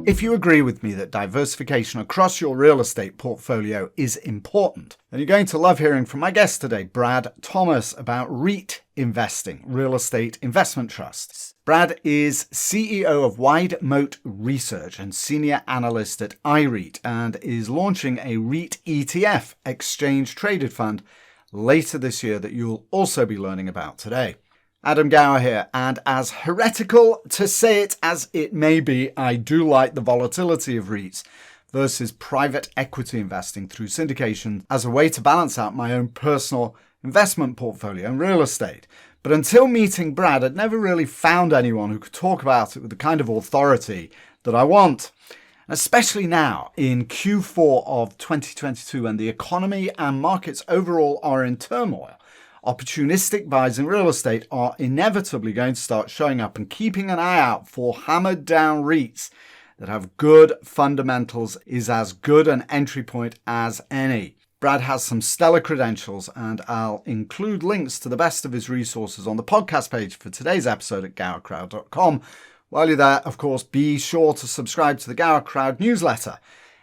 If you agree with me that diversification across your real estate portfolio is important, then you're going to love hearing from my guest today, Brad Thomas, about REIT investing, real estate investment trusts. Brad is CEO of Wide Moat Research and Senior Analyst at iREIT and is launching a REIT ETF, exchange traded fund, later this year that you'll also be learning about today. Adam Gower here, and as heretical to say it as it may be, I do like the volatility of REITs versus private equity investing through syndication as a way to balance out my own personal investment portfolio in real estate. But until meeting Brad, I'd never really found anyone who could talk about it with the kind of authority that I want. Especially now, in Q4 of 2022, when the economy and markets overall are in turmoil, opportunistic buys in real estate are inevitably going to start showing up, and keeping an eye out for hammered down REITs that have good fundamentals is as good an entry point as any. Brad has some stellar credentials, and I'll include links to the best of his resources on the podcast page for today's episode at gowercrowd.com. While you're there, of course, be sure to subscribe to the Gower Crowd newsletter.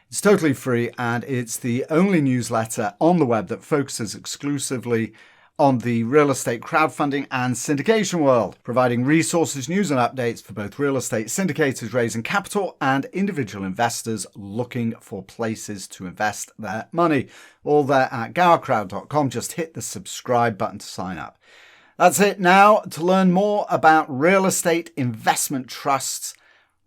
It's totally free, and it's the only newsletter on the web that focuses exclusively on the real estate crowdfunding and syndication world, providing resources, news and updates for both real estate syndicators raising capital and individual investors looking for places to invest their money. All there at gowercrowd.com. Just hit the subscribe button to sign up. That's it. Now, to learn more about real estate investment trusts,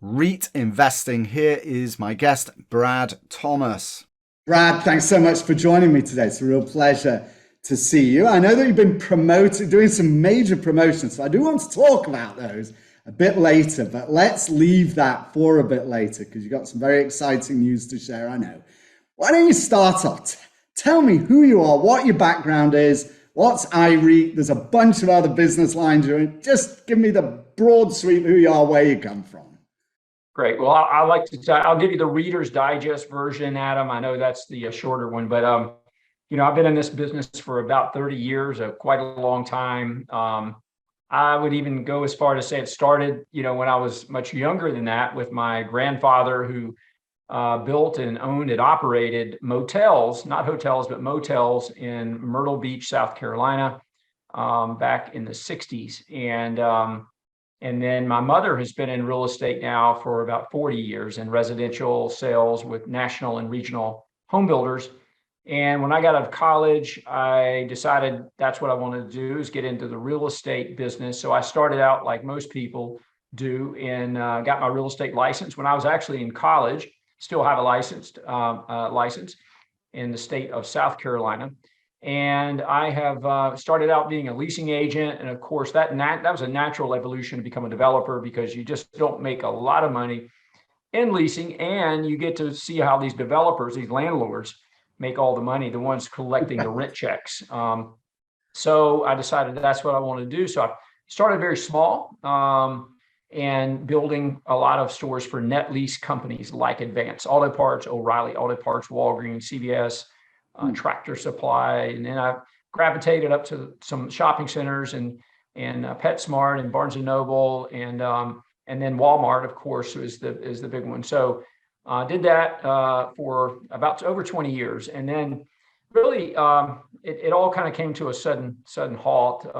REIT investing, here is my guest, Brad Thomas. Brad, thanks so much for joining me today. It's a real pleasure to see you. I know that you've been doing some major promotions, so I do want to talk about those a bit later, but let's leave that for a bit later because you've got some very exciting news to share, I know. Why don't you start off? Tell me who you are, what your background is, what's iREIT? There's a bunch of other business lines you're in. Just give me the broad sweep of who you are, where you come from. Great. Well, I'll give you the Reader's Digest version, Adam. I know that's the shorter one, but I've been in this business for about 30 years, quite a long time. I would even go as far to say it started, when I was much younger than that, with my grandfather who built and owned and operated motels, not hotels, but motels in Myrtle Beach, South Carolina, back in the 60s. And then my mother has been in real estate now for about 40 years in residential sales with national and regional home builders. And when I got out of college, I decided that's what I wanted to do, is get into the real estate business. So I started out like most people do and got my real estate license when I was actually in college. Still have a license in the state of South Carolina. And I have started out being a leasing agent. And of course, that was a natural evolution to become a developer, because you just don't make a lot of money in leasing. And you get to see how these developers, these landlords, make all the money, the ones collecting the rent checks. So I decided that's what I wanted to do. So I started very small and building a lot of stores for net lease companies like Advance Auto Parts, O'Reilly Auto Parts, Walgreens, CVS, Tractor Supply. And then I gravitated up to some shopping centers and PetSmart and Barnes and Noble and then Walmart, of course, is the big one. So did that for about over 20 years. And then really it all kind of came to a sudden halt,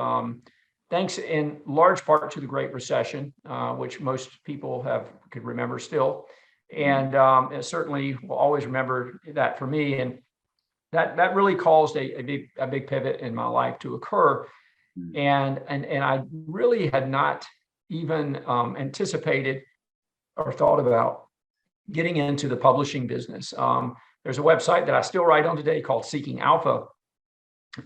thanks in large part to the Great Recession, which most people could remember still. And it certainly will always remember that for me. And that really caused a big pivot in my life to occur. And I really had not even anticipated or thought about getting into the publishing business. There's a website that I still write on today called Seeking Alpha.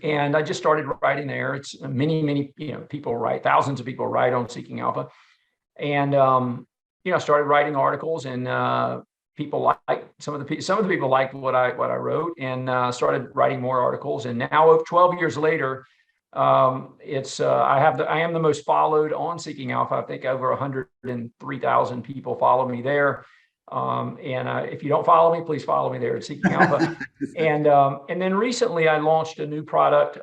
And I just started writing there. It's many people write, thousands of people write on Seeking Alpha. And, started writing articles, and people some of the people liked what I wrote, and started writing more articles. And now 12 years later, I am the most followed on Seeking Alpha. I think over 103,000 people follow me there. If you don't follow me, please follow me there at Seeking Alpha. And then recently I launched a new product,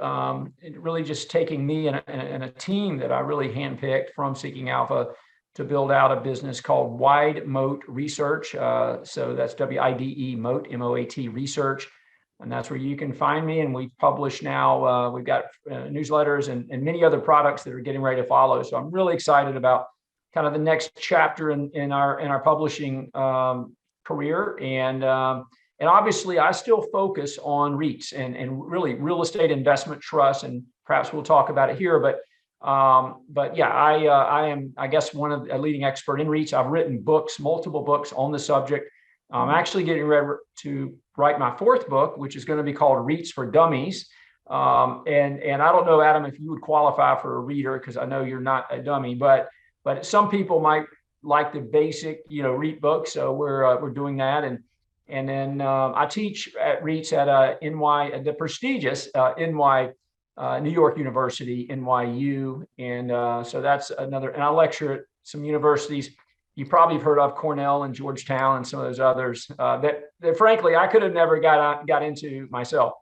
really just taking me and a team that I really handpicked from Seeking Alpha to build out a business called Wide Moat Research. So that's WIDE Moat, MOAT Research. And that's where you can find me. And we've published now, we've got newsletters and many other products that are getting ready to follow. So I'm really excited about kind of the next chapter in our publishing career. And obviously I still focus on REITs and really real estate investment trusts. And perhaps we'll talk about it here, but yeah, I am, I guess, a leading expert in REITs. I've written books, multiple books on the subject. I'm actually getting ready to write my fourth book, which is going to be called REITs for Dummies. And I don't know, Adam, if you would qualify for a reader, because I know you're not a dummy, but some people might like the basic, REIT book. So we're doing that. And then I teach at REITs at the prestigious New York University, NYU. And so that's another, and I lecture at some universities you probably have heard of, Cornell and Georgetown and some of those others that frankly, I could have never got into myself,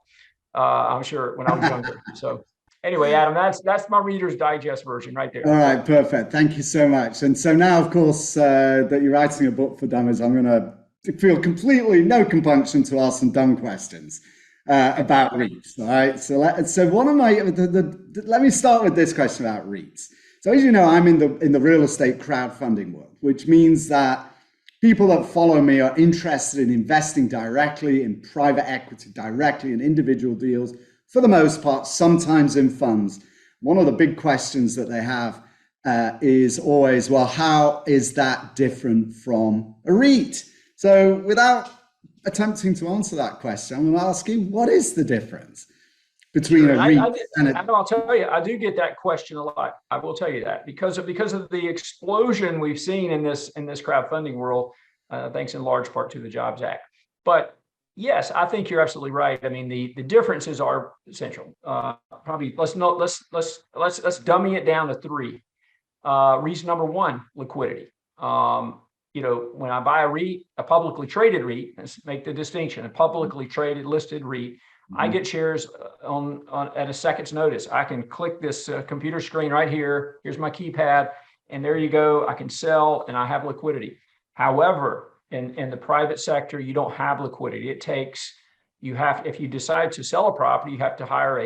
I'm sure, when I was younger. So anyway, Adam, that's my Reader's Digest version right there. All right, perfect. Thank you so much. And so now, of course, that you're writing a book for dummies, I'm going to feel completely no compunction to ask some dumb questions about REITs. All right. So one of my let me start with this question about REITs. So as you know, I'm in the real estate crowdfunding world, which means that people that follow me are interested in investing directly in private equity, directly in individual deals, for the most part, sometimes in funds. One of the big questions that they have is always, well, how is that different from a REIT? So without attempting to answer that question, I'm going to ask you, what is the difference between a REIT and a... I'll tell you, I do get that question a lot. I will tell you that because of the explosion we've seen in this crowdfunding world, thanks in large part to the Jobs Act. But yes, I think you're absolutely right. I mean, the differences are essential. Probably let's dummy it down to three. Reason number one, liquidity. When I buy a REIT, a publicly traded REIT, let's make the distinction, a publicly traded listed REIT, I get shares at a second's notice. I can click this computer screen right here. Here's my keypad, and there you go. I can sell, and I have liquidity. However, in the private sector, you don't have liquidity. If you decide to sell a property, you have to hire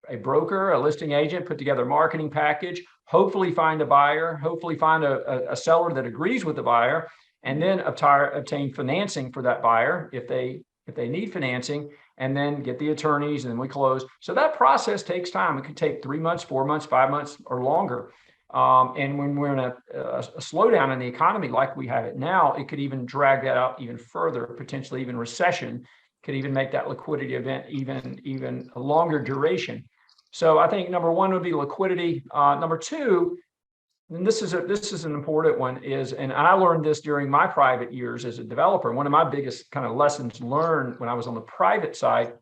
a broker, a listing agent, put together a marketing package, hopefully find a buyer, hopefully find a seller that agrees with the buyer, and then obtain financing for that buyer if they need financing, and then get the attorneys, and then we close. So that process takes time. It could take 3 months, 4 months, 5 months, or longer. And when we're in a slowdown in the economy like we have it now, it could even drag that out even further. Potentially even recession could even make that liquidity event even a longer duration. So I think number one would be liquidity. Number two, and this is an important one, and I learned this during my private years as a developer. One of my biggest kind of lessons learned when I was on the private side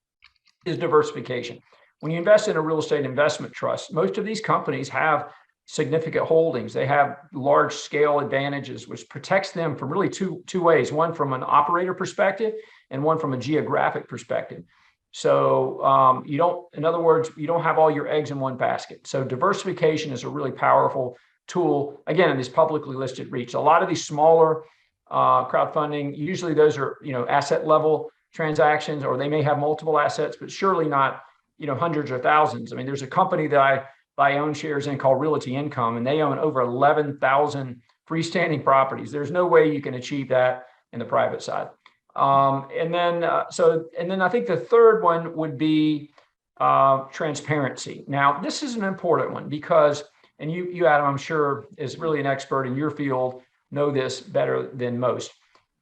is diversification. When you invest in a real estate investment trust, most of these companies have significant holdings. They have large scale advantages, which protects them from really two ways, one from an operator perspective and one from a geographic perspective. So in other words, you don't have all your eggs in one basket. So diversification is a really powerful tool, again, in these publicly listed REITs. A lot of these smaller crowdfunding, usually those are, asset level transactions, or they may have multiple assets, but surely not, hundreds or thousands. I mean, there's a company that I own shares in called Realty Income, and they own over 11,000 freestanding properties. There's no way you can achieve that in the private side. And then I think the third one would be transparency. Now, this is an important one because, and you, Adam, I'm sure, is really an expert in your field, know this better than most,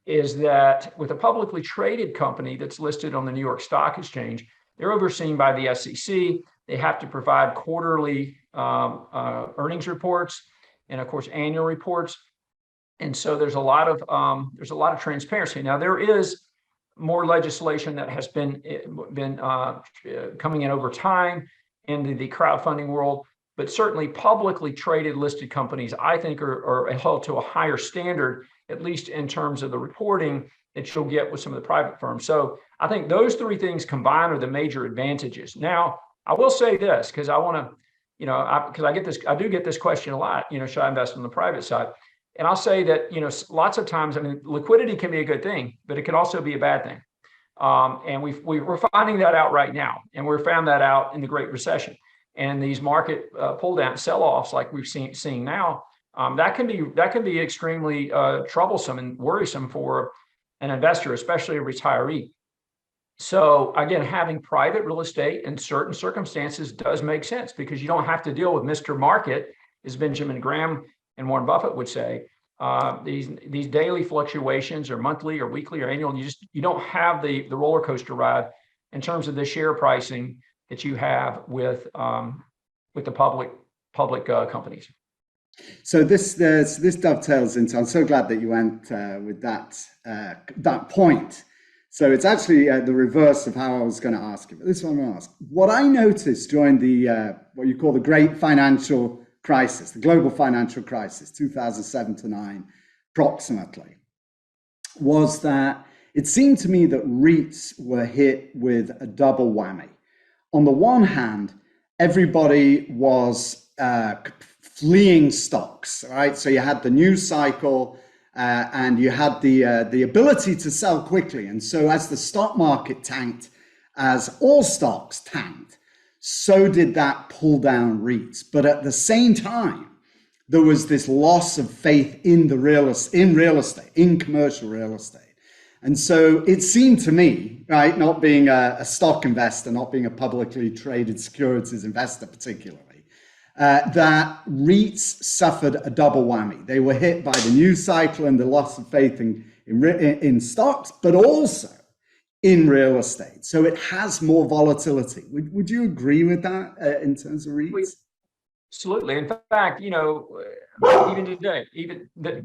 is that with a publicly traded company that's listed on the New York Stock Exchange, they're overseen by the SEC. They have to provide quarterly earnings reports and, of course, annual reports. And so there's a lot of transparency. Now, there is more legislation that has been coming in over time into the crowdfunding world, but certainly publicly traded listed companies, I think, are held to a higher standard, at least in terms of the reporting that you'll get with some of the private firms. So I think those three things combined are the major advantages. Now, I will say this, because I want to, because I do get this question a lot, should I invest on the private side? And I'll say that, lots of times, I mean, liquidity can be a good thing, but it can also be a bad thing. And we're finding that out right now. And we found that out in the Great Recession. And these market pull down sell-offs like we've seeing now, that can be extremely troublesome and worrisome for an investor, especially a retiree. So again, having private real estate in certain circumstances does make sense, because you don't have to deal with Mr. Market, as Benjamin Graham and Warren Buffett would say. These daily fluctuations, or monthly or weekly or annual, you don't have the roller coaster ride in terms of the share pricing that you have with the public companies. So this dovetails into. I'm so glad that you went with that point. So it's actually the reverse of how I was going to ask you. But this is what I'm going to ask. What I noticed during the what you call the Great Financial Crisis, the global financial crisis, 2007 to 9, approximately, was that it seemed to me that REITs were hit with a double whammy. On the one hand, everybody was fleeing stocks, right? So you had the news cycle, and you had the ability to sell quickly. And so as the stock market tanked, as all stocks tanked, so did that pull down REITs. But at the same time, there was this loss of faith in real estate, in commercial real estate. And so it seemed to me, right, not being a stock investor, not being a publicly traded securities investor particularly, that REITs suffered a double whammy. They were hit by the news cycle and the loss of faith in stocks, but also in real estate. So it has more volatility. Would you agree with that in terms of REITs? Absolutely. In fact, even today,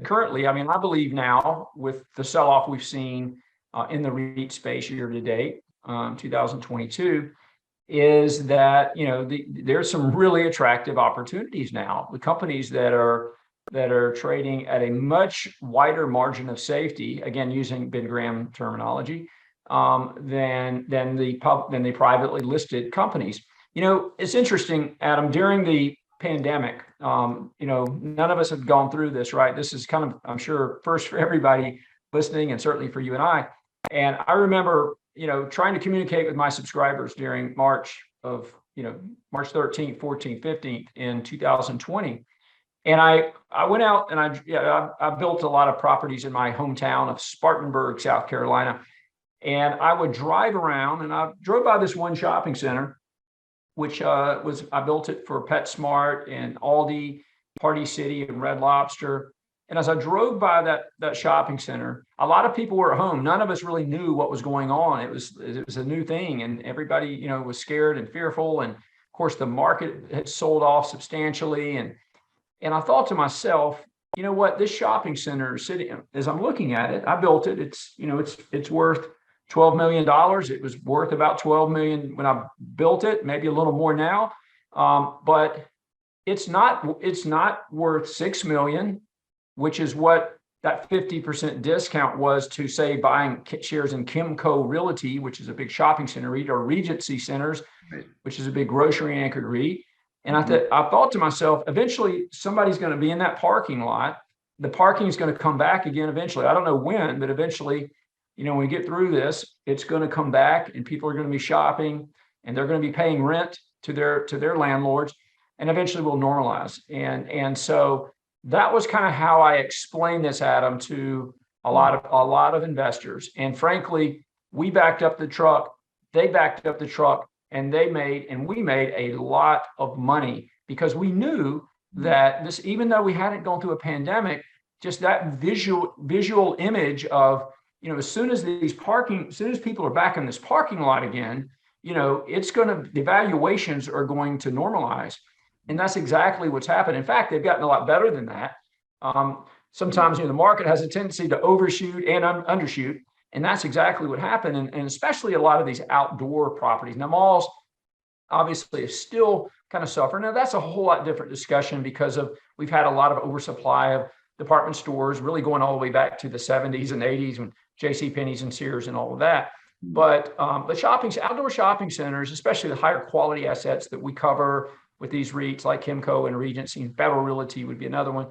currently, I mean, I believe now with the sell-off we've seen in the REIT space year to date, 2022, is that there's some really attractive opportunities now. The companies that are trading at a much wider margin of safety, again using Ben Graham terminology, than the privately listed companies. It's interesting, Adam. During the pandemic, none of us have gone through this, right? This is kind of, I'm sure, first for everybody listening, and certainly for you and I. And I remember, trying to communicate with my subscribers during March 13th, 14th, 15th in 2020. And I went out and I built a lot of properties in my hometown of Spartanburg, South Carolina. And I would drive around, and I drove by this one shopping center, which I built it for PetSmart and Aldi, Party City, and Red Lobster. And as I drove by that shopping center, a lot of people were at home. None of us really knew what was going on. It was a new thing, and everybody was scared and fearful. And of course, the market had sold off substantially. And I thought to myself, you know what? This shopping center is sitting. As I'm looking at it, I built it. It's worth $12 million. It was worth about $12 million when I built it, maybe a little more now. But it's not worth $6 million, which is what that 50% discount was to, say, buying shares in Kimco Realty, which is a big shopping center REIT, or Regency Centers, right, which is a big grocery anchored REIT. And I thought to myself, eventually somebody's going to be in that parking lot. The parking is going to come back again eventually. I don't know when, but eventually, when we get through this, it's going to come back, and people are going to be shopping, and they're going to be paying rent to their landlords, and eventually we'll normalize. And so that was kind of how I explained this, Adam, to a lot of investors. And frankly, we backed up the truck, they backed up the truck, and we made a lot of money, because we knew that this, even though we hadn't gone through a pandemic, just that visual image of, as soon as people are back in this parking lot again, the valuations are going to normalize. And that's exactly what's happened. In fact, they've gotten a lot better than that. Sometimes, the market has a tendency to overshoot and undershoot. And that's exactly what happened. And especially a lot of these outdoor properties. Now, malls obviously are still kind of suffering. Now, that's a whole lot different discussion, because we've had a lot of oversupply of department stores, really going all the way back to the 70s and 80s when JCPenney's and Sears and all of that. But outdoor shopping centers, especially the higher quality assets that we cover with these REITs like Kimco and Regency, and Federal Realty would be another one.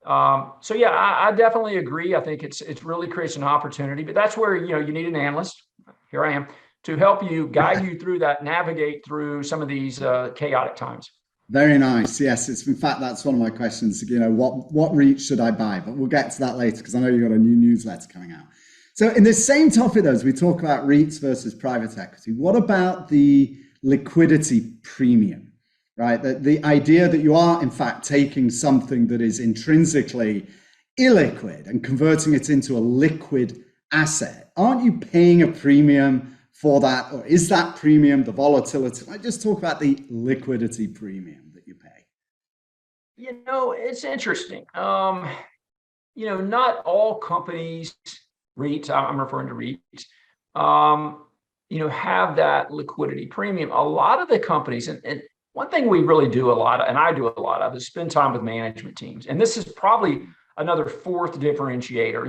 So yeah, I definitely agree. I think it really creates an opportunity, but that's where you need an analyst. Here I am to help you guide you through that, navigate through some of these chaotic times. Very nice. Yes, it's in fact that's one of my questions. What REIT should I buy? But we'll get to that later because I know you've got a new newsletter coming out. So in this same topic, though, as we talk about REITs versus private equity, what about the liquidity premium? Right, the idea that you are in fact taking something that is intrinsically illiquid and converting it into a liquid asset. Aren't you paying a premium for that, or is that premium the volatility? I just talk about the liquidity premium that you pay. It's interesting. Not all companies, REITs, I'm referring to REITs, have that liquidity premium. A lot of the companies, and one thing we really do a lot of, and I do a lot of, is spend time with management teams. And this is probably another fourth differentiator.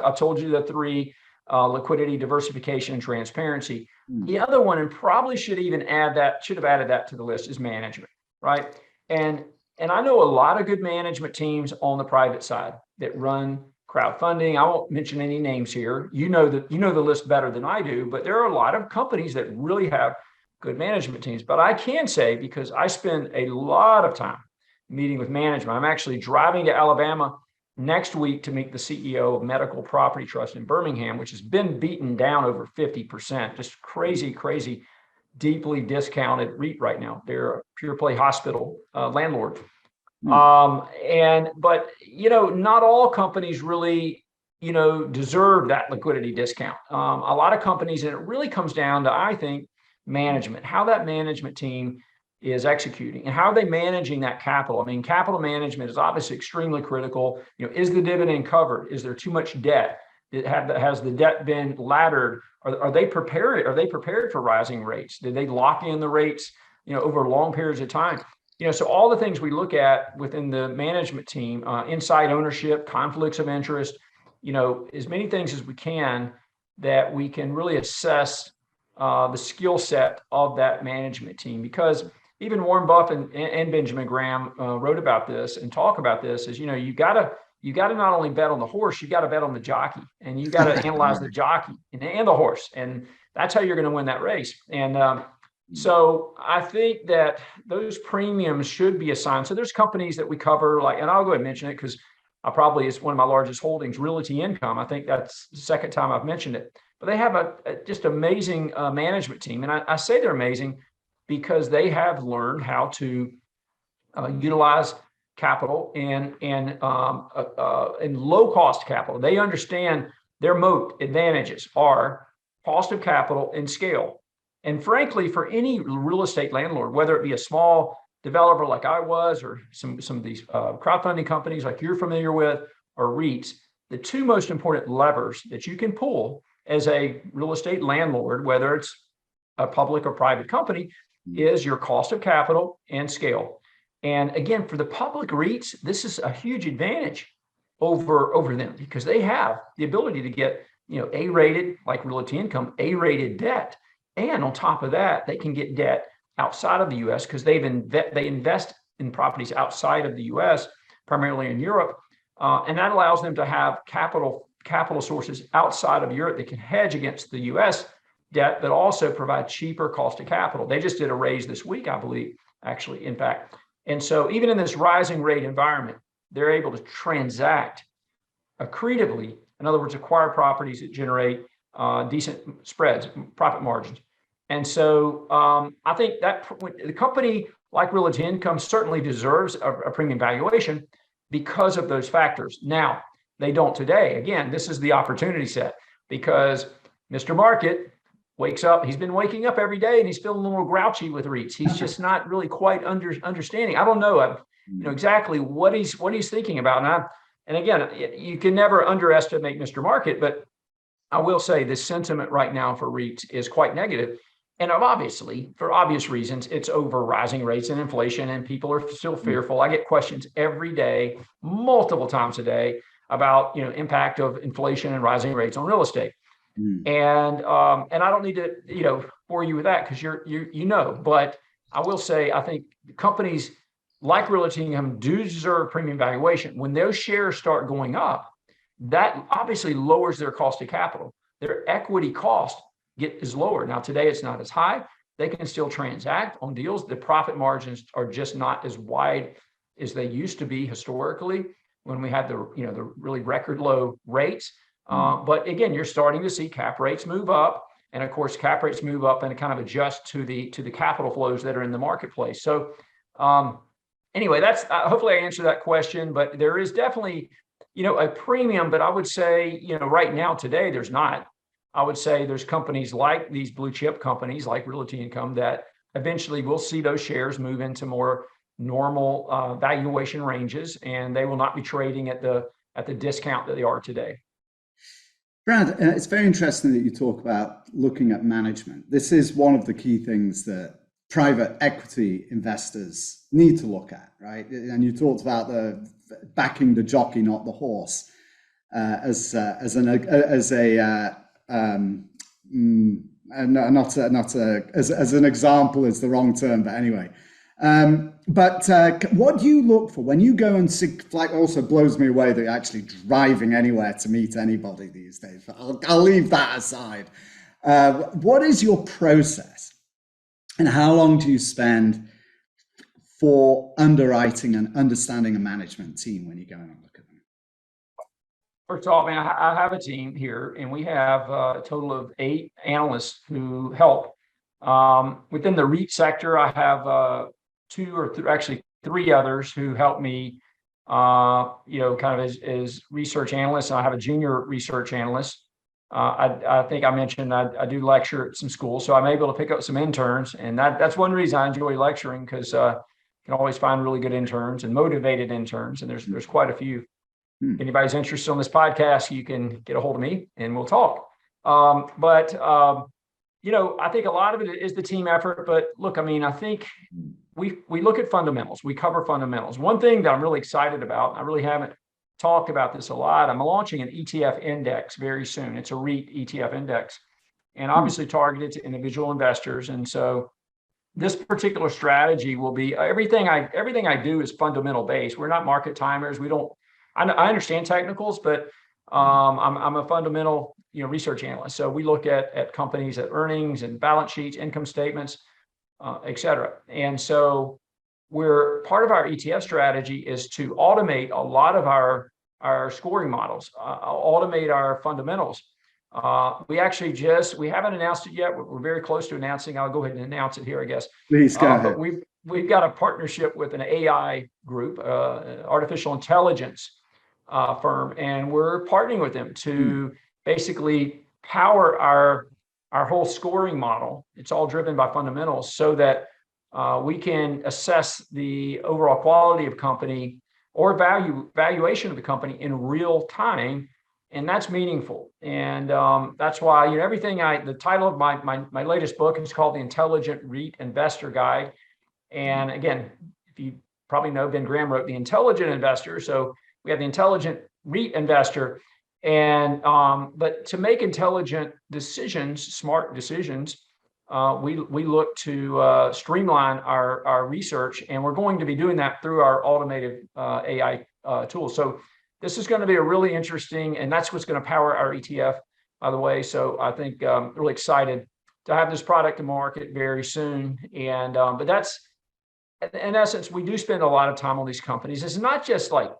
I told you the three: liquidity, diversification, and transparency. The other one, and probably should have added that to the list, is management, right? And I know a lot of good management teams on the private side that run crowdfunding. I won't mention any names here. You know the list better than I do, but there are a lot of companies that really have good management teams. But I can say, because I spend a lot of time meeting with management, I'm actually driving to Alabama next week to meet the CEO of Medical Property Trust in Birmingham, which has been beaten down over 50%. Just crazy, crazy, deeply discounted REIT right now. They're a pure play hospital landlord. But not all companies really, deserve that liquidity discount. A lot of companies, and it really comes down to, I think, management, how that management team is executing and how are they managing that capital. I mean, capital management is obviously extremely critical. Is the dividend covered? Is there too much debt? Has the debt been laddered? Are they prepared? Are they prepared for rising rates? Did they lock in the rates, over long periods of time? So all the things we look at within the management team, inside ownership, conflicts of interest, as many things as we can that we can really assess the skill set of that management team. Because even Warren Buffett and Benjamin Graham wrote about this and talk about this, is you got to not only bet on the horse, you got to bet on the jockey, and you got to analyze the jockey and the horse, and that's how you're going to win that race. And so I think that those premiums should be assigned. So there's companies that we cover, and I'll go ahead and mention it because it's one of my largest holdings, Realty Income. I think that's the second time I've mentioned it. But they have a just amazing management team. And I say they're amazing because they have learned how to utilize capital and low cost capital. They understand their moat advantages are cost of capital and scale. And frankly, for any real estate landlord, whether it be a small developer like I was, or some of these crowdfunding companies like you're familiar with, or REITs, the two most important levers that you can pull as a real estate landlord, whether it's a public or private company, is your cost of capital and scale. And again, for the public REITs, this is a huge advantage over them because they have the ability to get, A-rated, like Realty Income, A-rated debt. And on top of that, they can get debt outside of the U.S. because they invest in properties outside of the U.S., primarily in Europe. And that allows them to have capital sources outside of Europe that can hedge against the U.S. debt, but also provide cheaper cost of capital. They just did a raise this week, I believe, actually, in fact. And so even in this rising rate environment, they're able to transact accretively. In other words, acquire properties that generate decent spreads, profit margins. And so I think that the company like Realty Income certainly deserves a premium valuation because of those factors. Now, they don't today. Again, this is the opportunity set because Mr. Market wakes up. He's been waking up every day and he's feeling a little grouchy with REITs. He's just not really quite understanding. I don't know, exactly what he's thinking about. And again, you can never underestimate Mr. Market, but I will say the sentiment right now for REITs is quite negative. And obviously, for obvious reasons, it's over rising rates and inflation, and people are still fearful. I get questions every day, multiple times a day, about impact of inflation and rising rates on real estate. And I don't need to bore you with that because you know. But I will say I think companies like Realty Income, do deserve premium valuation. When those shares start going up, that obviously lowers their cost of capital. Their equity cost is lower. Now, today it's not as high. They can still transact on deals. The profit margins are just not as wide as they used to be historically when we had the really record low rates. But again, you're starting to see cap rates move up. And of course, cap rates move up and kind of adjust to the capital flows that are in the marketplace. So anyway, that's hopefully I answered that question. But there is definitely, a premium. But I would say, right now today, there's not. I would say there's companies like these blue chip companies like Realty Income that eventually we'll see those shares move into more normal valuation ranges, and they will not be trading at the discount that they are today. Brad, it's very interesting that you talk about looking at management. This is one of the key things that private equity investors need to look at, right? And you talked about the backing the jockey, not the horse, as an example is the wrong term, but anyway. But what do you look for when you go and see? Like, also blows me away that you're actually driving anywhere to meet anybody these days. But I'll leave that aside. What is your process, and how long do you spend for underwriting and understanding a management team when you go and look at them? First of all, I have a team here, and we have a total of 8 analysts who help. Within the REIT sector, I have 2 or actually 3 others who help me, kind of as research analysts. I have a junior research analyst. I think I mentioned I do lecture at some schools, so I'm able to pick up some interns, and that's one reason I enjoy lecturing, because you can always find really good interns and motivated interns, and there's quite a few. If anybody's interested on this podcast, you can get a hold of me and we'll talk. But I think a lot of it is the team effort. But look, I think we look at fundamentals. We cover fundamentals. One thing that I'm really excited about, I really haven't talked about this a lot, I'm launching an ETF index very soon. It's a REIT ETF index, and obviously targeted to individual investors. And so this particular strategy will be everything I do is fundamental based. We're not market timers. I understand technicals, but I'm a fundamental research analyst. So we look at companies, at earnings and balance sheets, income statements, et cetera. And so part of our ETF strategy is to automate a lot of our scoring models, automate our fundamentals. We haven't announced it yet. We're very close to announcing. I'll go ahead and announce it here, I guess. Please go ahead. But we've got a partnership with an AI group, artificial intelligence firm, and we're partnering with them to basically power our whole scoring model. It's all driven by fundamentals, so that we can assess the overall quality of company or valuation of the company in real time, and that's meaningful. And that's why the title of my latest book is called The Intelligent REIT Investor Guide. And again, if you probably know, Ben Graham wrote The Intelligent Investor. So we have the Intelligent REIT Investor. And but to make intelligent decisions, smart decisions, we look to streamline our research, and we're going to be doing that through our automated AI tools. So this is going to be a really interesting, and that's what's going to power our ETF, by the way. So I think really excited to have this product to market very soon. And but that's, in essence, we do spend a lot of time on these companies. It's not just like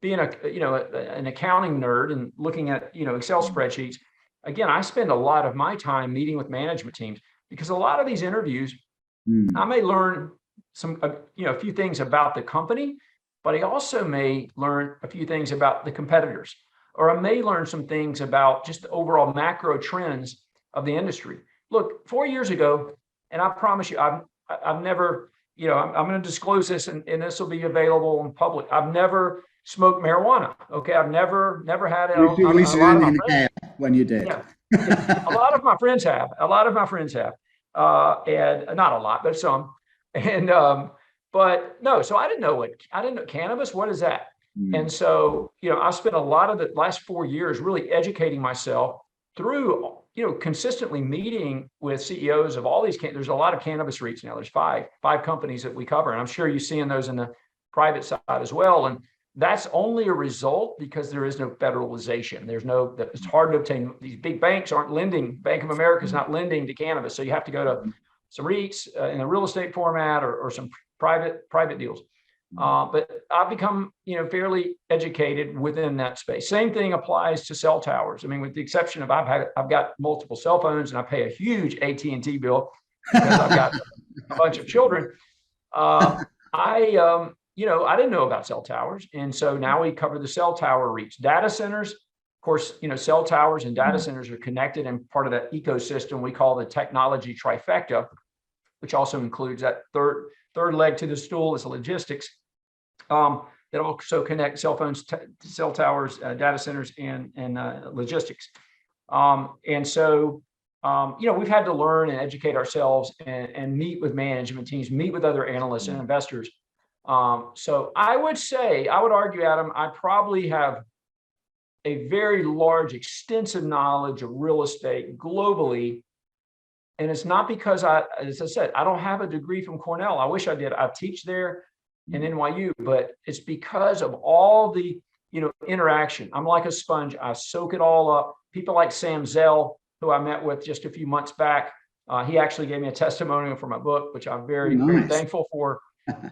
being an accounting nerd and looking at Excel spreadsheets. Again, I spend a lot of my time meeting with management teams, because a lot of these interviews, I may learn a few things about the company, but I also may learn a few things about the competitors, or I may learn some things about just the overall macro trends of the industry. Look, 4 years ago, and I promise you, I've never, I'm going to disclose this, and this will be available in public. I've never smoked marijuana. Okay, I've never had it. At least you didn't inhale when you did. Yeah. A lot of my friends have. And not a lot, but some. And but no, so I didn't know cannabis. What is that? And so I spent a lot of the last 4 years really educating myself through consistently meeting with CEOs of all these, there's a lot of cannabis REITs now. There's five companies that we cover. And I'm sure you're seeing those in the private side as well. And that's only a result because there is no federalization. It's hard to obtain. These big banks aren't lending. Bank of America is not lending to cannabis. So you have to go to some REITs in a real estate format or some private deals. But I've become, fairly educated within that space. Same thing applies to cell towers. I mean, with the exception of I've got multiple cell phones and I pay a huge AT&T bill because I've got a bunch of children. I didn't know about cell towers. And so now we cover the cell tower REITs. Data centers, of course, cell towers and data centers are connected and part of that ecosystem we call the technology trifecta, which also includes that third leg to the stool is logistics. That also connect cell phones, cell towers, data centers, and logistics. And so, we've had to learn and educate ourselves and meet with management teams, meet with other analysts and investors. So I would argue, Adam, I probably have a very large, extensive knowledge of real estate globally. And it's not because as I said, I don't have a degree from Cornell. I wish I did. I teach there in NYU, but it's because of all the, interaction. I'm like a sponge. I soak it all up. People like Sam Zell, who I met with just a few months back. He actually gave me a testimonial for my book, which I'm very, very thankful for.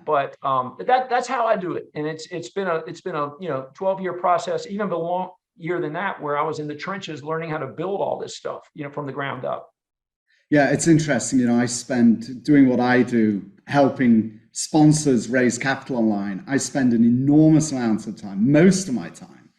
But that's how I do it. And it's been a 12-year process, even a year than that, where I was in the trenches learning how to build all this stuff, from the ground up. Yeah, it's interesting. I spend doing what I do, helping sponsors raise capital online. I spend an enormous amount of time. Most of my time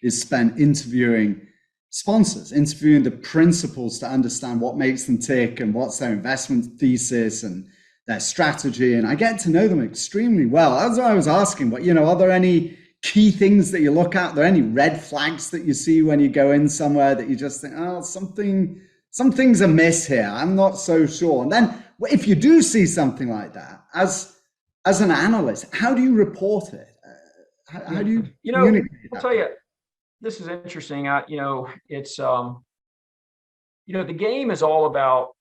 is spent interviewing sponsors, interviewing the principals to understand what makes them tick and what's their investment thesis and their strategy. And I get to know them extremely well. That's what I was asking. But, are there any key things that you look at? Are there any red flags that you see when you go in somewhere that you just think, oh, something's amiss here? I'm not so sure. And then if you do see something like that, as an analyst, how do you report it? How do you communicate that? I'll tell you, this is interesting. It's, the game is all about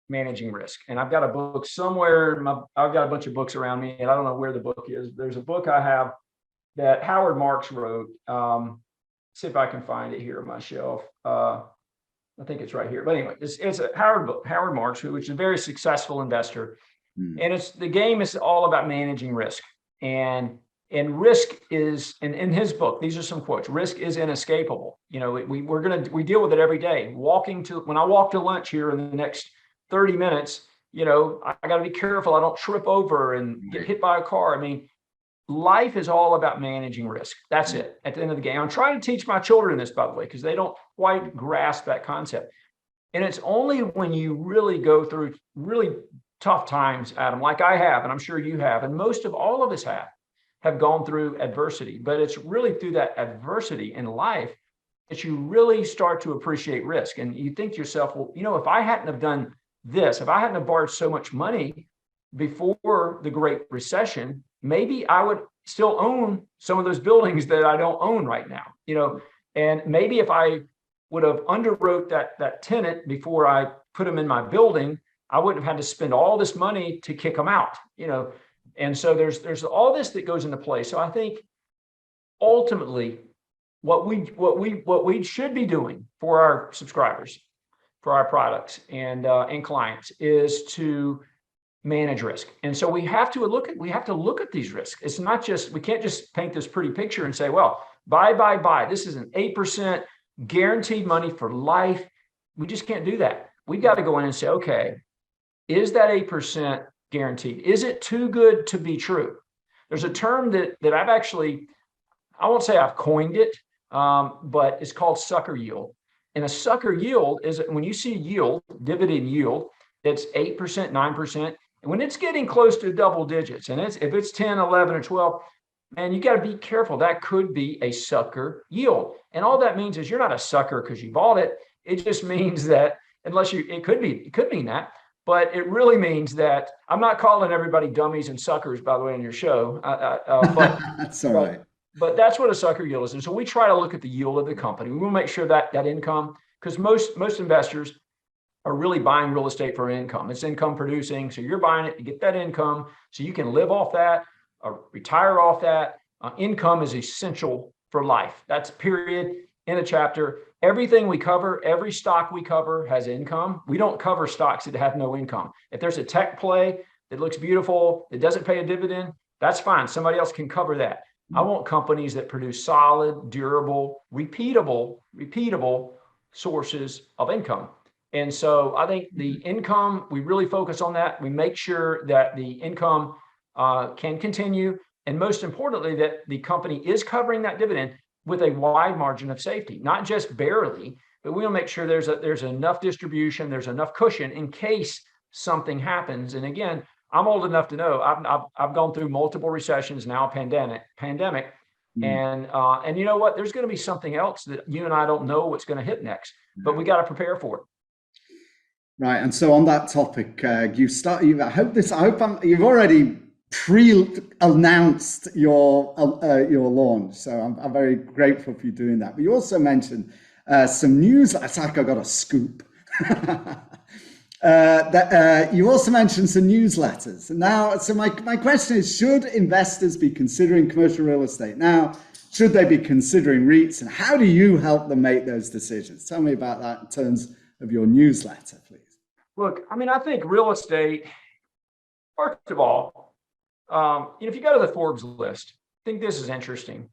managing risk. And I've got a book somewhere. I've got a bunch of books around me, and I don't know where the book is. There's a book I have that Howard Marks wrote. See if I can find it here on my shelf. I think it's right here. But anyway, it's a Howard book, Howard Marks, which is a very successful investor. And the game is all about managing risk. And risk is, in his book, these are some quotes: risk is inescapable. We deal with it every day. When I walk to lunch here in the next 30 minutes, I got to be careful I don't trip over and get hit by a car. I mean, life is all about managing risk. That's it at the end of the game. I'm trying to teach my children this, by the way, because they don't quite grasp that concept. And it's only when you really go through really tough times, Adam, like I have, and I'm sure you have, and most of all of us have gone through adversity. But it's really through that adversity in life that you really start to appreciate risk. And you think to yourself, well, if I hadn't have done this, if I hadn't have borrowed so much money before the Great Recession, maybe I would still own some of those buildings that I don't own right now, and maybe if I would have underwrote that tenant before I put them in my building, I wouldn't have had to spend all this money to kick them out, and so there's all this that goes into play. So I think ultimately what we should be doing for our subscribers, for our products and clients, is to manage risk. And so we have to look at these risks. It's not just, we can't just paint this pretty picture and say, well, buy. This is an 8% guaranteed money for life. We just can't do that. We've got to go in and say, okay, is that 8% guaranteed? Is it too good to be true? There's a term that I've actually, I won't say I've coined it, but it's called sucker yield. And a sucker yield is when you see yield, dividend yield, that's 8%, 9%. And when it's getting close to double digits, and if it's 10, 11, or 12, man, you got to be careful. That could be a sucker yield. And all that means is you're not a sucker because you bought it. It just means that it could mean that, but it really means that I'm not calling everybody dummies and suckers, by the way, on your show. But that's all right. But that's what a sucker yield is. And so we try to look at the yield of the company. We will make sure that income because most investors are really buying real estate for income. It's income producing. So you're buying it to get that income so you can live off that or retire off that. Income is essential for life. That's period in a chapter. Everything we cover, every stock we cover has income. We don't cover stocks that have no income. If there's a tech play that looks beautiful, that doesn't pay a dividend, that's fine. Somebody else can cover that. I want companies that produce solid, durable, repeatable sources of income. And so I think the income, we really focus on that. We make sure that the income can continue. And most importantly, that the company is covering that dividend with a wide margin of safety, not just barely, but we'll make sure there's enough distribution, there's enough cushion in case something happens. And again, I'm old enough to know I've gone through multiple recessions, now pandemic, and you know what? There's going to be something else that you and I don't know what's going to hit next, but we got to prepare for it. Right, and so on that topic, you've you've already pre-announced your launch, so I'm very grateful for you doing that. But you also mentioned some news. It's like I got a scoop. You also mentioned some newsletters. Now, so my question is: should investors be considering commercial real estate now? Should they be considering REITs, and how do you help them make those decisions? Tell me about that in terms of your newsletter, please. Look, I mean, I think real estate, first of all, if you go to the Forbes list, I think this is interesting.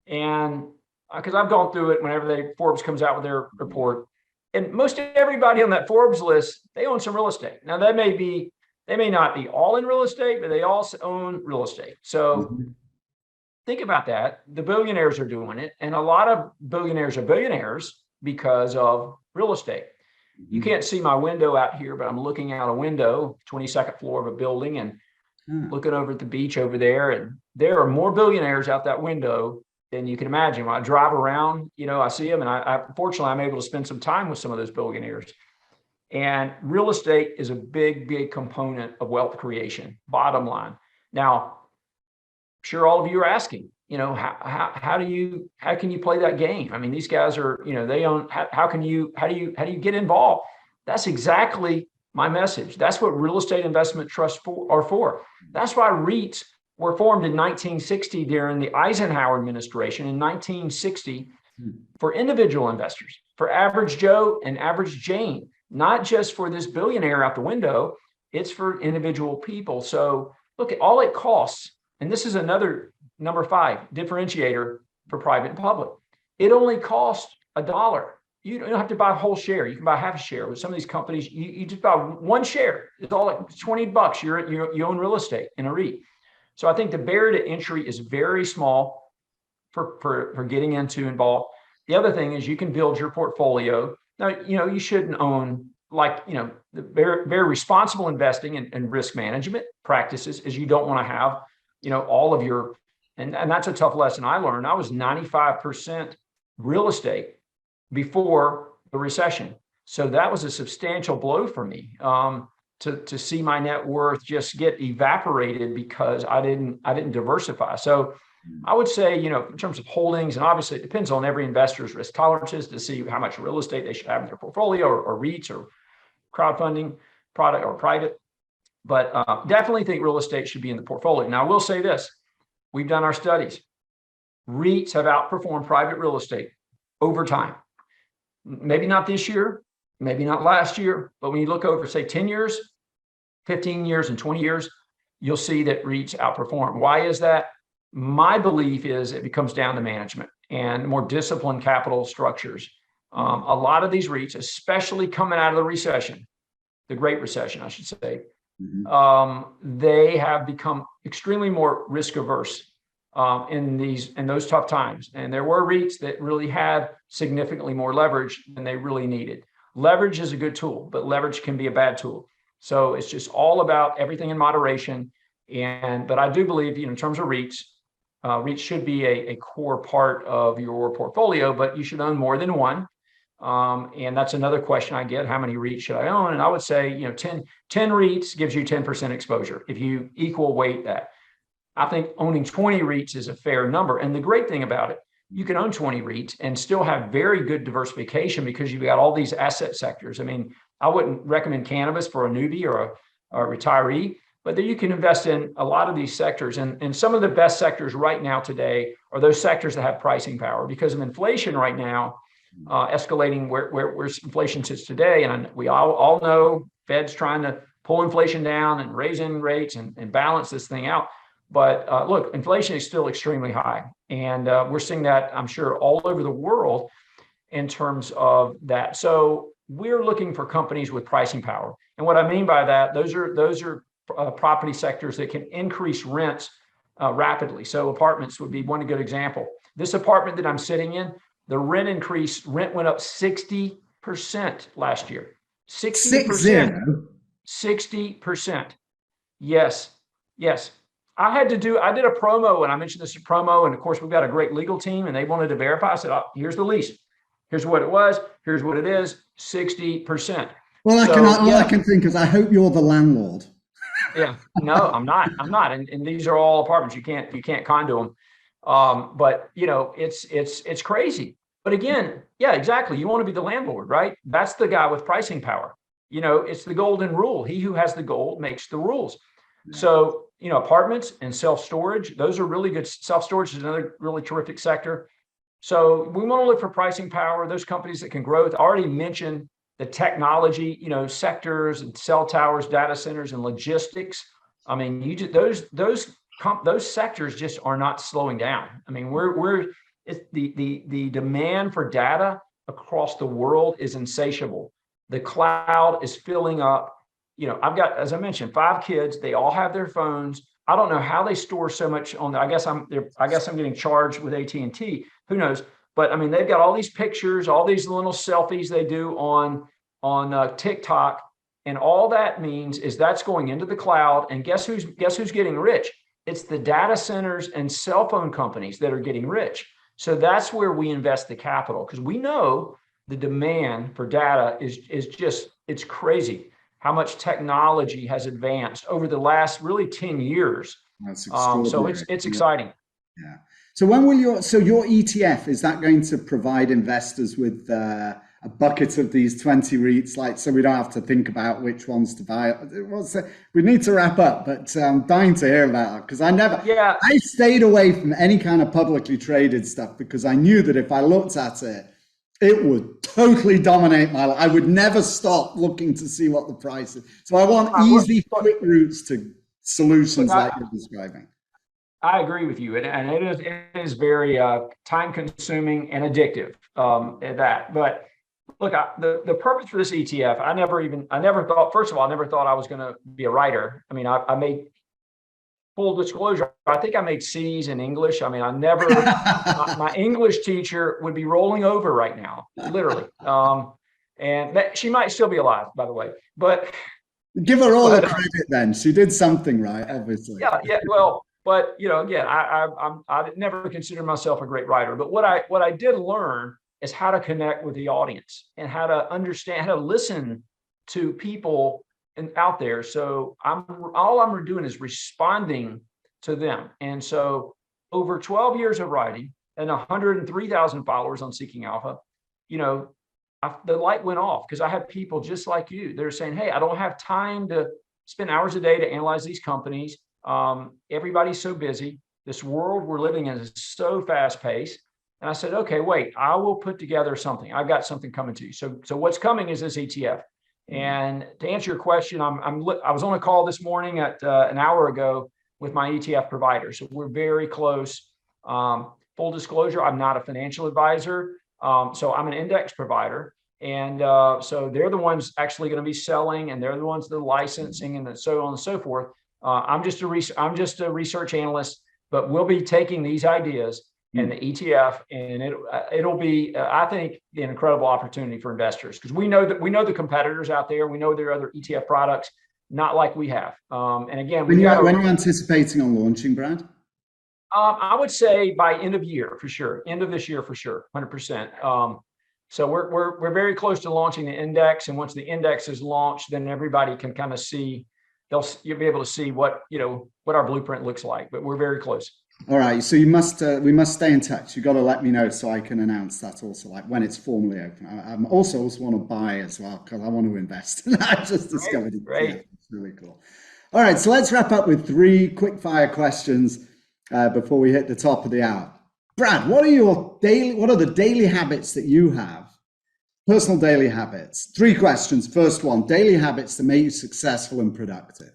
And because I've gone through it whenever Forbes comes out with their report, and most everybody on that Forbes list, they own some real estate. Now, they may not be all in real estate, but they also own real estate. So think about that. The billionaires are doing it. And a lot of billionaires are billionaires because of real estate. You can't see my window out here, but I'm looking out a window, 22nd floor of a building, and looking over at the beach over there. And there are more billionaires out that window than you can imagine. When I drive around, I see them, and fortunately, I'm able to spend some time with some of those billionaires. And real estate is a big, big component of wealth creation, bottom line. Now, I'm sure all of you are asking, how can you play that game? I mean, these guys are, they own, how do you get involved? That's exactly my message. That's what real estate investment trusts are for. That's why REITs were formed in 1960 during the Eisenhower administration in 1960 for individual investors, for average Joe and average Jane, not just for this billionaire out the window. It's for individual people. So look at all it costs. And this is another number 5 differentiator for private and public. It only costs $1. You don't have to buy a whole share. You can buy half a share. With some of these companies, you just buy one share. It's all like $20. You own real estate in a REIT. So I think the barrier to entry is very small for getting involved. The other thing is you can build your portfolio. Now, you shouldn't own the very, very responsible investing and risk management practices is you don't want to have, all of your, and that's a tough lesson I learned. I was 95% real estate before the recession. So that was a substantial blow for me to see my net worth just get evaporated because I didn't diversify. So I would say, in terms of holdings, and obviously it depends on every investor's risk tolerances to see how much real estate they should have in their portfolio or REITs or crowdfunding product or private. But definitely think real estate should be in the portfolio. Now, I will say this. We've done our studies. REITs have outperformed private real estate over time. Maybe not this year, maybe not last year, but when you look over, say, 10 years, 15 years, and 20 years, you'll see that REITs outperform. Why is that? My belief is it comes down to management and more disciplined capital structures. A lot of these REITs, especially coming out of the recession, the Great Recession, I should say, they have become extremely more risk averse in those tough times. And there were REITs that really had significantly more leverage than they really needed. Leverage is a good tool, but leverage can be a bad tool. So it's just all about everything in moderation. But I do believe, in terms of REITs, REITs should be a core part of your portfolio, but you should own more than one. And that's another question I get: how many REITs should I own? And I would say, 10 REITs gives you 10% exposure if you equal weight that. I think owning 20 REITs is a fair number. And the great thing about it, you can own 20 REITs and still have very good diversification because you've got all these asset sectors. I mean, I wouldn't recommend cannabis for a newbie or a retiree, but then you can invest in a lot of these sectors. And some of the best sectors right now today are those sectors that have pricing power because of inflation right now, escalating where inflation sits today. And we all know Fed's trying to pull inflation down and raising rates and balance this thing out. But look, inflation is still extremely high. And we're seeing that, I'm sure, all over the world in terms of that. So we're looking for companies with pricing power. And what I mean by that, those are property sectors that can increase rents rapidly. So apartments would be one good example. This apartment that I'm sitting in, the rent went up 60% last year. 60%. 60%. Yes. I did a promo, and I mentioned this promo, and of course we've got a great legal team, and they wanted to verify. I said, oh, here's the lease. Here's what it was. Here's what it is. 60%. Well, all I can think is, I hope you're the landlord. Yeah, no, I'm not. And these are all apartments. You can't condo them. But it's crazy. But again, yeah, exactly. You want to be the landlord, right? That's the guy with pricing power. It's the golden rule. He who has the gold makes the rules. Yeah. So, apartments and self-storage, those are really good. Self-storage is another really terrific sector. So we want to look for pricing power, those companies that can grow. I already mentioned the technology, sectors and cell towers, data centers, and logistics. I mean, those sectors just are not slowing down. I mean, the demand for data across the world is insatiable. The cloud is filling up. I've got, as I mentioned, 5 kids. They all have their phones. I don't know how they store so much on there. I guess I'm getting charged with AT&T. Who knows? But I mean, they've got all these pictures, all these little selfies they do on TikTok, and all that means is that's going into the cloud. And guess who's getting rich? It's the data centers and cell phone companies that are getting rich. So that's where we invest the capital, because we know the demand for data is just, it's crazy how much technology has advanced over the last really 10 years. That's so it's exciting. Yeah. So when will your ETF, is that going to provide investors with a bucket of these 20 REITs, so we don't have to think about which ones to buy? We need to wrap up, but I'm dying to hear about it, because I stayed away from any kind of publicly traded stuff because I knew that if I looked at it, it would totally dominate my life. I would never stop looking to see what the price is. So I want easy, quick routes to solutions like you're describing. I agree with you, and it is very time consuming and addictive at that. But look, the purpose for this ETF, I never thought. First of all, I never thought I was going to be a writer. I mean, I made, full disclosure, I think I made C's in English. I mean, my English teacher would be rolling over right now, literally. And she might still be alive, by the way. But give her all the credit then. She did something right, obviously. Yeah. Well. But again, I never considered myself a great writer. But what I did learn is how to connect with the audience and how to understand, how to listen to people out there. So all I'm doing is responding to them. And so over 12 years of writing and 103,000 followers on Seeking Alpha, the light went off, because I have people just like you. They're saying, hey, I don't have time to spend hours a day to analyze these companies. Everybody's so busy. This world we're living in is so fast paced. And I said, okay, wait, I will put together something. I've got something coming to you. So what's coming is this ETF. And to answer your question, I was on a call this morning at an hour ago with my ETF provider. So we're very close. Full disclosure, I'm not a financial advisor. So I'm an index provider. And so they're the ones actually going to be selling, and they're the ones that are licensing, and so on and so forth. I'm just a research analyst, but we'll be taking these ideas and the ETF, and it'll be, I think, an incredible opportunity for investors, because we know the competitors out there. We know there are other ETF products, not like we have. And again, when are you anticipating on launching, Brad? I would say by end of year for sure, end of this year for sure, 100%. So we're very close to launching the index, and once the index is launched, then everybody can kind of see. You'll be able to see what our blueprint looks like, but we're very close. All right, so we must stay in touch. You've got to let me know so I can announce that also, like when it's formally open. I'm also want to buy as well because I want to invest. I just Great, discovered it. Yeah, great. it's really cool. All right, so let's wrap up with three quick fire questions before we hit the top of the hour. Brad, what are the daily habits that you have? Personal daily habits. Three questions. First one, daily habits that make you successful and productive.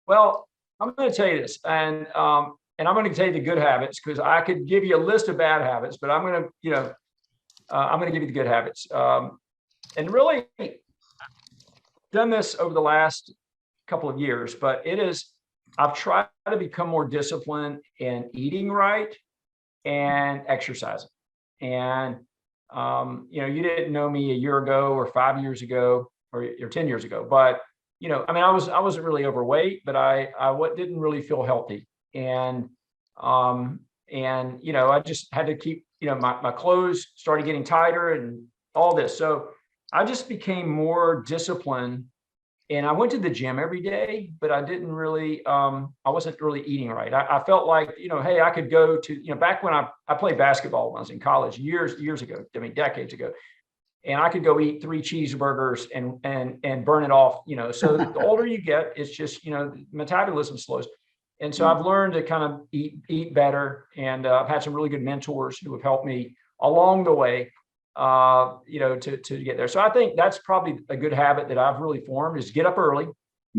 Well, I'm going to tell you this, and I'm going to tell you the good habits because I could give you a list of bad habits, but I'm going to, I'm going to give you the good habits. And really done this over the last couple of years, but I've tried to become more disciplined in eating right and exercising. And, you didn't know me a year ago or 5 years ago or 10 years ago, but I wasn't really overweight, but I didn't really feel healthy. I just had to keep, my clothes started getting tighter and all this. So I just became more disciplined, and I went to the gym every day, but I didn't really, I wasn't really eating right. I felt like, hey, I could go to, back when I played basketball when I was in college years ago, decades ago, and I could go eat 3 cheeseburgers and burn it off, so the older you get, it's just, metabolism slows. And so I've learned to kind of eat better. And I've had some really good mentors who have helped me along the way, to get there. So I think that's probably a good habit that I've really formed is get up early.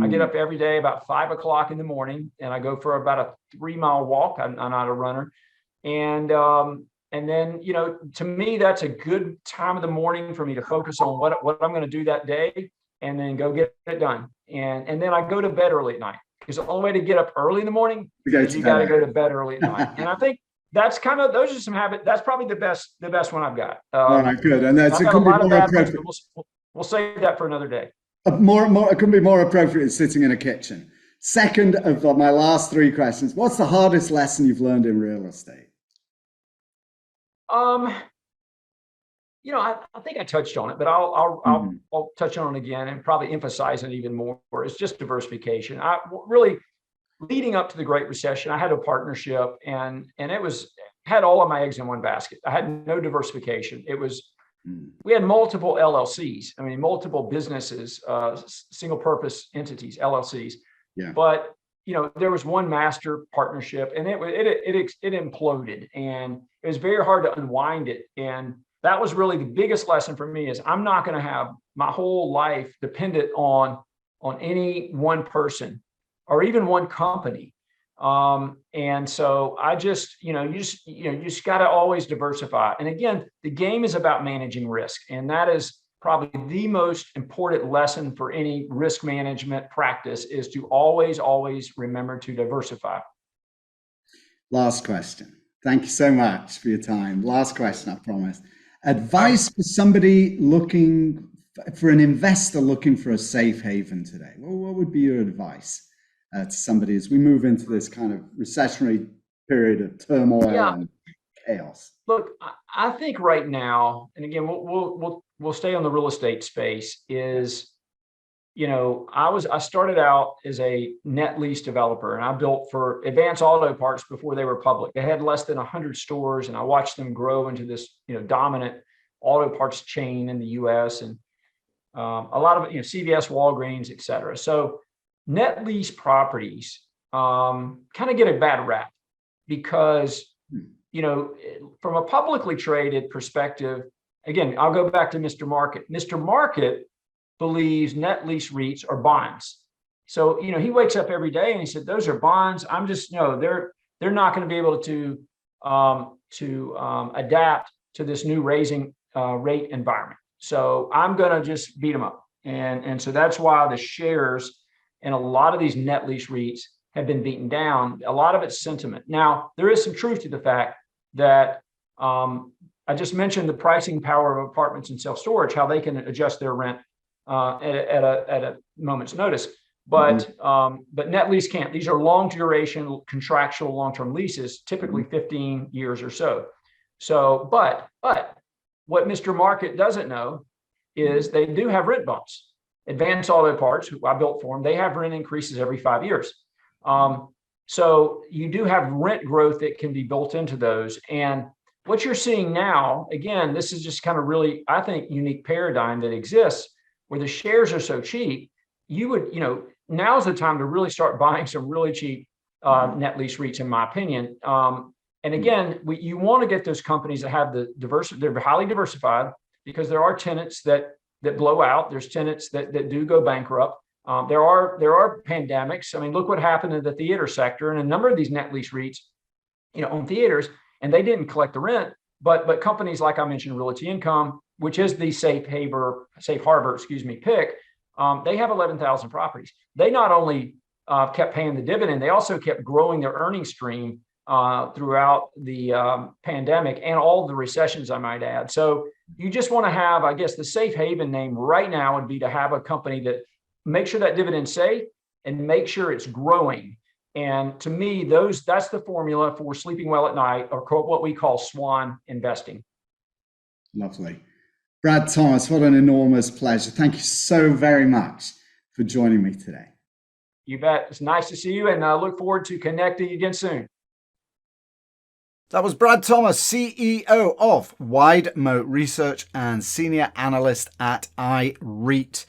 I get up every day about 5 o'clock in the morning, and I go for about a 3-mile walk. I'm not a runner. And then, to me, that's a good time of the morning for me to focus on what I'm going to do that day and then go get it done. And then I go to bed early at night because the only way to get up early in the morning is you got to go to bed early at night. And I think those are some habits. That's probably the best one I've got. All right, good. And that's I've got a lot of bad ones, but we'll save that for another day. It couldn't be more appropriate than sitting in a kitchen. Second of my last three questions, what's the hardest lesson you've learned in real estate? I think I touched on it, but I'll touch on it again and probably emphasize it even more. It's just diversification. I really, leading up to the Great Recession, I had a partnership, and it had all of my eggs in one basket. I had no diversification. We had multiple LLCs. I mean, multiple businesses, single purpose entities, LLCs. Yeah. But there was one master partnership, and it imploded, and it was very hard to unwind it. And that was really the biggest lesson for me is I'm not going to have my whole life dependent on any one person or even one company. And so I just, you just got to always diversify. And again, the game is about managing risk. And that is probably the most important lesson for any risk management practice is to always, always remember to diversify. Last question. Thank you so much for your time. Last question, I promise. Advice for somebody for an investor looking for a safe haven today. Well, what would be your advice to somebody as we move into this kind of recessionary period of turmoil and chaos? Look, I think right now, and again, we'll stay on the real estate space, is, I started out as a net lease developer, and I built for Advance Auto Parts before they were public. They had less than 100 stores, and I watched them grow into this, dominant auto parts chain in the US, and a lot of, CVS, Walgreens, et cetera. So net lease properties kind of get a bad rap because, from a publicly traded perspective, again, I'll go back to Mr. Market. Mr. Market believes net lease REITs are bonds. So, he wakes up every day and he said, those are bonds. I'm just, they're not going to be able to adapt to this new raising rate environment. So I'm going to just beat them up. And so that's why the shares in a lot of these net lease REITs have been beaten down. A lot of it's sentiment. Now, there is some truth to the fact that I just mentioned the pricing power of apartments and self-storage, how they can adjust their rent at a moment's notice. But net lease can't. These are long duration, contractual, long-term leases, typically 15 years or so. So, but what Mr. Market doesn't know is they do have rent bumps. Advance Auto Parts, who I built for them, they have rent increases every 5 years. So you do have rent growth that can be built into those. And what you're seeing now, again, this is just kind of really, I think, unique paradigm that exists where the shares are so cheap. You would, now's the time to really start buying some really cheap net lease REITs, in my opinion. And again, you want to get those companies that have the diversity, they're highly diversified because there are tenants that blow out. There's tenants that do go bankrupt. There are pandemics. I mean, look what happened in the theater sector, and a number of these net lease REITs, own theaters, and they didn't collect the rent. But companies like I mentioned, Realty Income, which is the safe harbor, pick, they have 11,000 properties. They not only kept paying the dividend, they also kept growing their earnings stream throughout the pandemic and all the recessions, I might add. So you just want to have, I guess, the safe haven name right now would be to have a company that make sure that dividend's safe and make sure it's growing. And to me, that's the formula for sleeping well at night, or what we call swan investing. Lovely. Brad Thomas, what an enormous pleasure. Thank you so very much for joining me today. You bet. It's nice to see you, and I look forward to connecting again soon. That was Brad Thomas, CEO of Wide Moat Research and Senior Analyst at iREIT.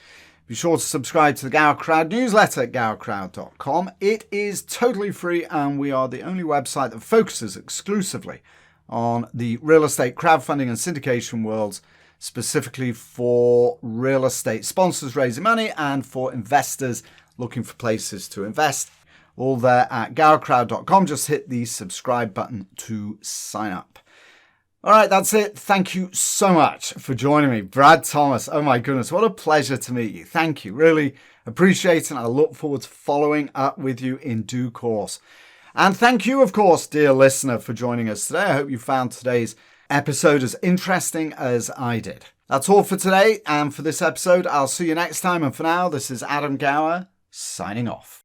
Be sure to subscribe to the Gower Crowd newsletter at gowercrowd.com. It is totally free, and we are the only website that focuses exclusively on the real estate crowdfunding and syndication worlds, specifically for real estate sponsors raising money and for investors looking for places to invest. All there at gowercrowd.com. Just hit the subscribe button to sign up. All right, that's it. Thank you so much for joining me. Brad Thomas, oh my goodness, what a pleasure to meet you. Thank you. Really appreciate it, and I look forward to following up with you in due course. And thank you, of course, dear listener, for joining us today. I hope you found today's episode as interesting as I did. That's all for today and for this episode. I'll see you next time. And for now, this is Adam Gower signing off.